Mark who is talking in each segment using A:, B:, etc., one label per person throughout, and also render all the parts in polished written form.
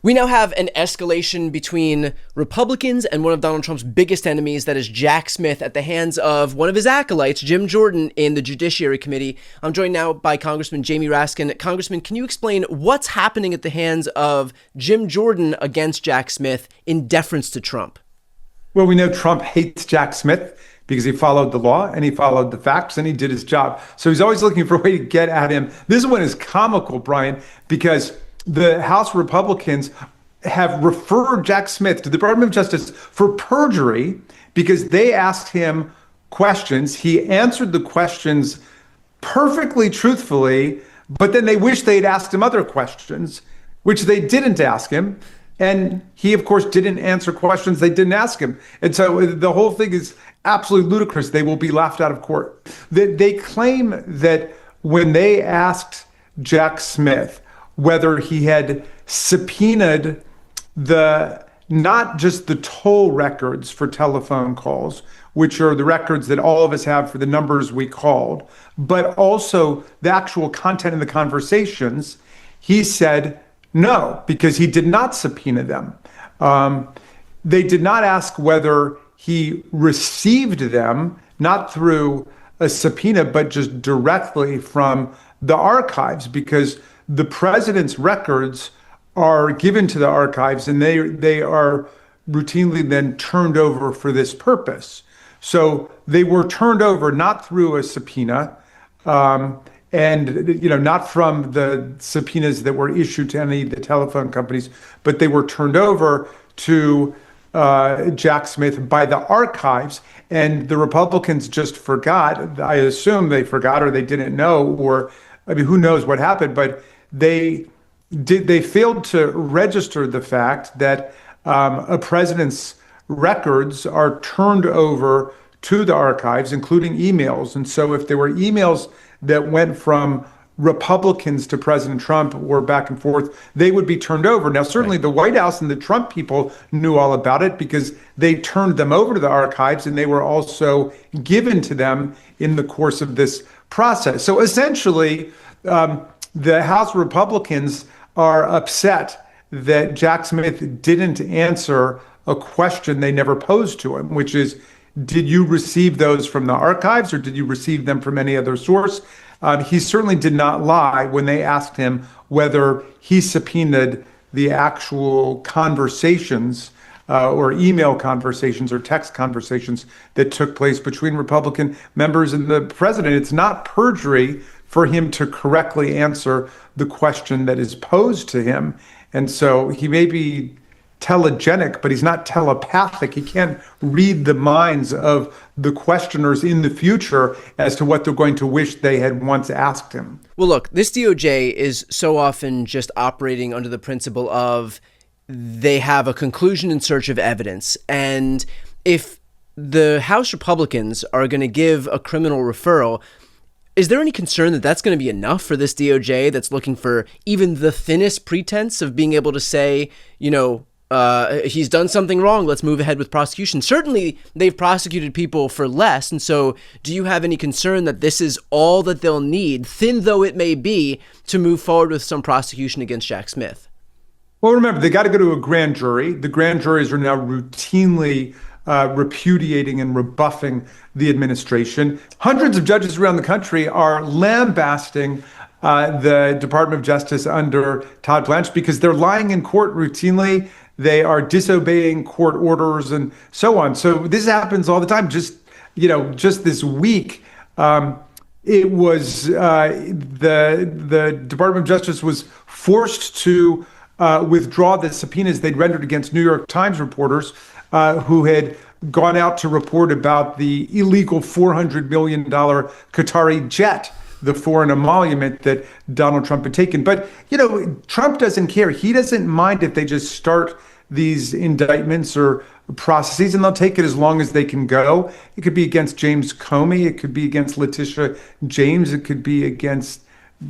A: We now have an escalation between Republicans and one of Donald Trump's biggest enemies, that is Jack Smith, at the hands of one of his acolytes, Jim Jordan, in the Judiciary Committee. I'm joined now by Congressman Jamie Raskin. Congressman, can you explain what's happening at the hands of Jim Jordan against Jack Smith in deference to Trump?
B: Well, we know Trump hates Jack Smith because he followed the law and he followed the facts and he did his job. So he's always looking for a way to get at him. This one is comical, Brian, because the House Republicans have referred Jack Smith to the Department of Justice for perjury because they asked him questions. He answered the questions perfectly truthfully, but then they wish they'd asked him other questions, which they didn't ask him. And he, of course, didn't answer questions they didn't ask him. And so the whole thing is absolutely ludicrous. They will be laughed out of court. They claim that when they asked Jack Smith whether he had subpoenaed not just the toll records for telephone calls, which are the records that all of us have for the numbers we called, but also the actual content of the conversations, he said no, because he did not subpoena them. They did not ask whether he received them, not through a subpoena, but just directly from the archives, because the president's records are given to the archives and they are routinely then turned over for this purpose. So they were turned over not through a subpoena, and not from the subpoenas that were issued to any of the telephone companies, but they were turned over to Jack Smith by the archives. And the Republicans just forgot. I assume they forgot or they didn't know, or I mean, who knows what happened, but they failed to register the fact that a president's records are turned over to the archives, including emails. And so if there were emails that went from Republicans to President Trump or back and forth, they would be turned over. Now, certainly the White House and the Trump people knew all about it because they turned them over to the archives and they were also given to them in the course of this process. So essentially, the House Republicans are upset that Jack Smith didn't answer a question they never posed to him, which is, did you receive those from the archives or did you receive them from any other source? He certainly did not lie when they asked him whether he subpoenaed the actual conversations or email conversations or text conversations that took place between Republican members and the president. It's not perjury for him to correctly answer the question that is posed to him. And so he may be telegenic, but he's not telepathic. He can't read the minds of the questioners in the future as to what they're going to wish they had once asked him.
A: Well, look, this DOJ is so often just operating under the principle of they have a conclusion in search of evidence. And if the House Republicans are going to give a criminal referral, is there any concern that that's going to be enough for this DOJ that's looking for even the thinnest pretense of being able to say, he's done something wrong, let's move ahead with prosecution? Certainly, they've prosecuted people for less. And so do you have any concern that this is all that they'll need, thin though it may be, to move forward with some prosecution against Jack Smith?
B: Well, remember, they got to go to a grand jury. The grand juries are now routinely repudiating and rebuffing the administration. Hundreds of judges around the country are lambasting the Department of Justice under Todd Blanche because they're lying in court routinely. They are disobeying court orders and so on. So this happens all the time. Just this week, it was the Department of Justice was forced to withdraw the subpoenas they'd rendered against New York Times reporters who had gone out to report about the illegal $400 million Qatari jet, the foreign emolument that Donald Trump had taken. But, Trump doesn't care. He doesn't mind if they just start these indictments or processes, and they'll take it as long as they can go. It could be against James Comey. It could be against Letitia James. It could be against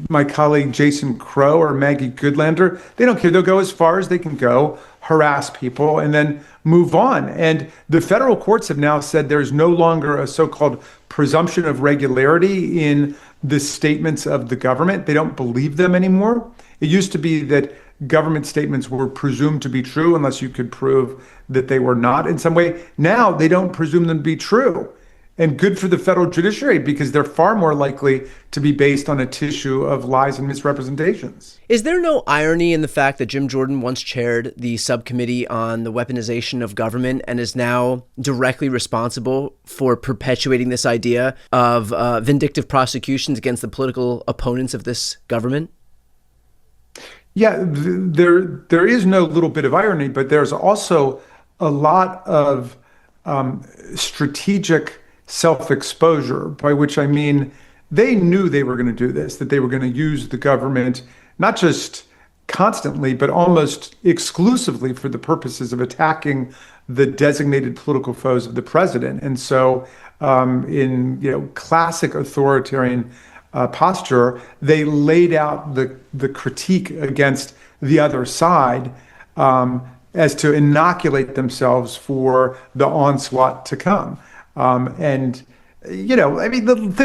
B: my colleague Jason Crow or Maggie Goodlander. They don't care. They'll go as far as they can go, harass people, and then move on. And the federal courts have now said there's no longer a so-called presumption of regularity in the statements of the government. They don't believe them anymore. It used to be that government statements were presumed to be true unless you could prove that they were not in some way. Now they don't presume them to be true. And good for the federal judiciary because they're far more likely to be based on a tissue of lies and misrepresentations.
A: Is there no irony in the fact that Jim Jordan once chaired the subcommittee on the weaponization of government and is now directly responsible for perpetuating this idea of vindictive prosecutions against the political opponents of this government?
B: Yeah, there is no little bit of irony, but there's also a lot of strategic self-exposure, by which I mean they knew they were going to do this, that they were going to use the government, not just constantly, but almost exclusively for the purposes of attacking the designated political foes of the president. And so in classic authoritarian posture, they laid out the critique against the other side as to inoculate themselves for the onslaught to come. Think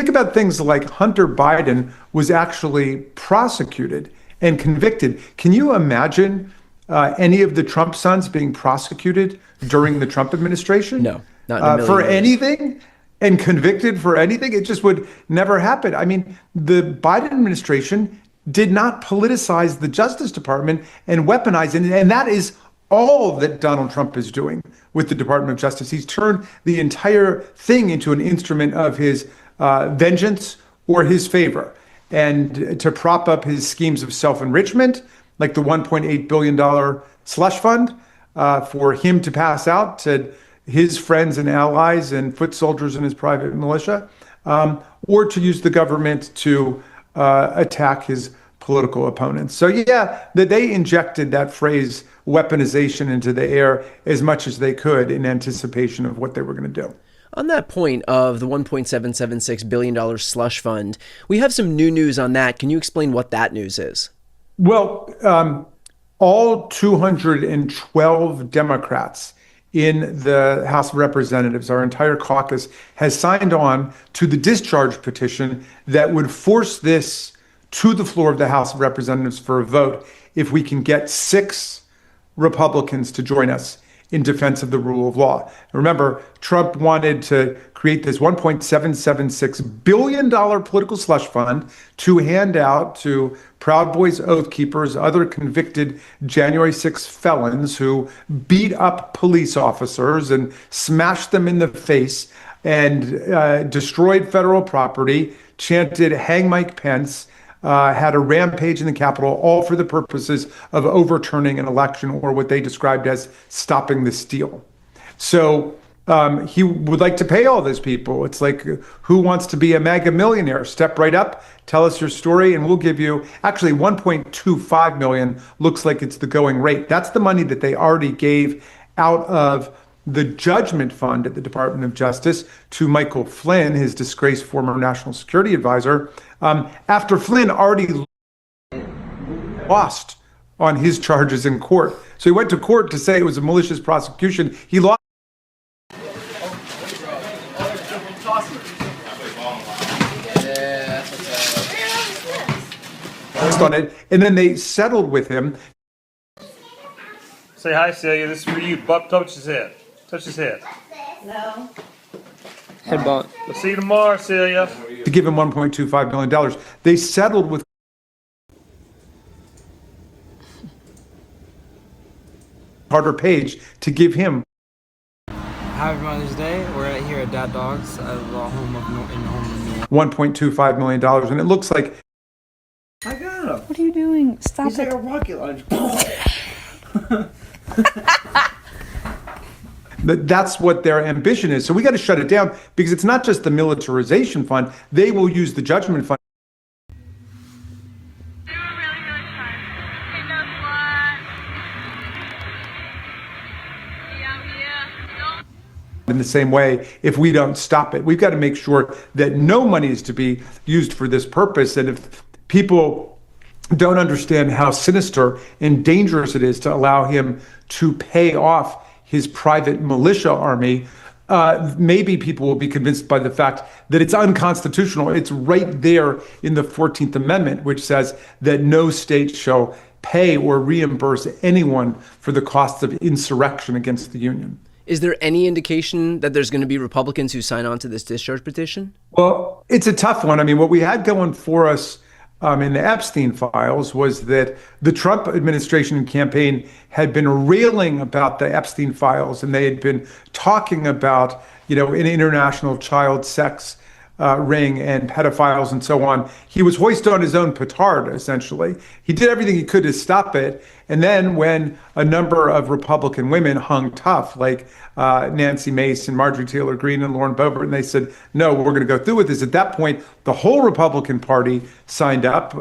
B: about things like Hunter Biden was actually prosecuted and convicted. Can you imagine any of the Trump sons being prosecuted during the Trump administration?
A: No, not in a million
B: for
A: years.
B: anything and convicted for anything. It just would never happen. I mean, the Biden administration did not politicize the Justice Department and weaponize it. And that is all that Donald Trump is doing with the Department of Justice. He's turned the entire thing into an instrument of his vengeance or his favor. And to prop up his schemes of self-enrichment, like the $1.8 billion slush fund for him to pass out to his friends and allies and foot soldiers in his private militia, or to use the government to attack his political opponents. So yeah, that they injected that phrase weaponization into the air as much as they could in anticipation of what they were going to do.
A: On that point of the $1.776 billion slush fund, we have some new news on that. Can you explain what that news is?
B: Well, all 212 Democrats in the House of Representatives, our entire caucus, has signed on to the discharge petition that would force this to the floor of the House of Representatives for a vote if we can get 6 Republicans to join us in defense of the rule of law. Remember, Trump wanted to create this $1.776 billion political slush fund to hand out to Proud Boys, Oath Keepers, other convicted January 6 felons who beat up police officers and smashed them in the face and destroyed federal property, chanted "Hang Mike Pence," had a rampage in the Capitol, all for the purposes of overturning an election or what they described as stopping the steal. So he would like to pay all those people. It's like, who wants to be a MAGA millionaire? Step right up, tell us your story, and we'll give you, actually $1.25 million looks like it's the going rate. That's the money that they already gave out of the judgment fund at the Department of Justice to Michael Flynn, his disgraced former national security advisor, after Flynn already lost on his charges in court. So he went to court to say it was a malicious prosecution. He lost on it, and then they settled with him.
C: Say hi, Celia. This is for you. Buck, touch his head. Touch his head.
D: No.
E: Headbutt.
C: We'll see you tomorrow, Celia.
B: To give him $1.25 million. They settled with Carter Page to give him
E: Happy Mother's Day. We're here at Dad Dog's, the home of New York.
B: $1.25 million. And it looks like
F: I got him.
D: What are you doing? Stop
F: He's
D: it.
F: like a rocket launcher.
B: that's what their ambition is. So we got to shut it down because it's not just the militarization fund. They will use the judgment fund. In the same way, if we don't stop it, we've got to make sure that no money is to be used for this purpose. And if people don't understand how sinister and dangerous it is to allow him to pay off his private militia army, maybe people will be convinced by the fact that it's unconstitutional. It's right there in the 14th Amendment, which says that no state shall pay or reimburse anyone for the costs of insurrection against the union.
A: Is there any indication that there's going to be Republicans who sign on to this discharge petition?
B: Well, it's a tough one. I mean, what we had going for us in the Epstein files was that the Trump administration and campaign had been railing about the Epstein files, and they had been talking about, an international child sex ring and pedophiles and so on. He was hoisted on his own petard, essentially. He did everything he could to stop it. And then when a number of Republican women hung tough, like Nancy Mace and Marjorie Taylor Greene and Lauren Boebert, and they said, no, we're going to go through with this. At that point, the whole Republican Party signed up.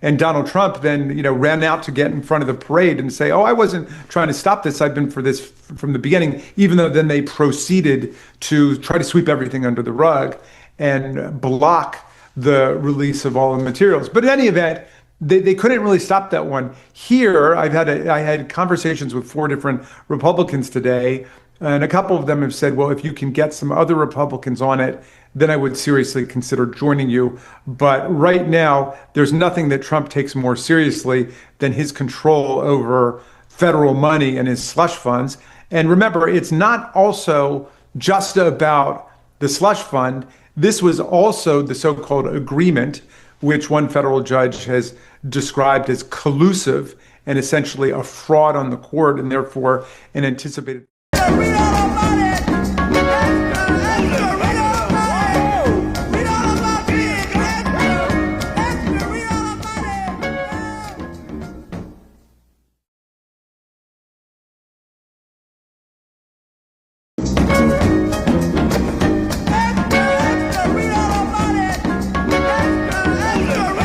B: And Donald Trump then, ran out to get in front of the parade and say, oh, I wasn't trying to stop this. I've been for this from the beginning, even though then they proceeded to try to sweep everything under the rug and block the release of all the materials. But in any event, they couldn't really stop that one. Here, I had conversations with 4 different Republicans today, and a couple of them have said, well, if you can get some other Republicans on it, then I would seriously consider joining you. But right now, there's nothing that Trump takes more seriously than his control over federal money and his slush funds. And remember, it's not also just about the slush fund. This was also the so-called agreement, which one federal judge has described as collusive and essentially a fraud on the court and therefore an anticipated.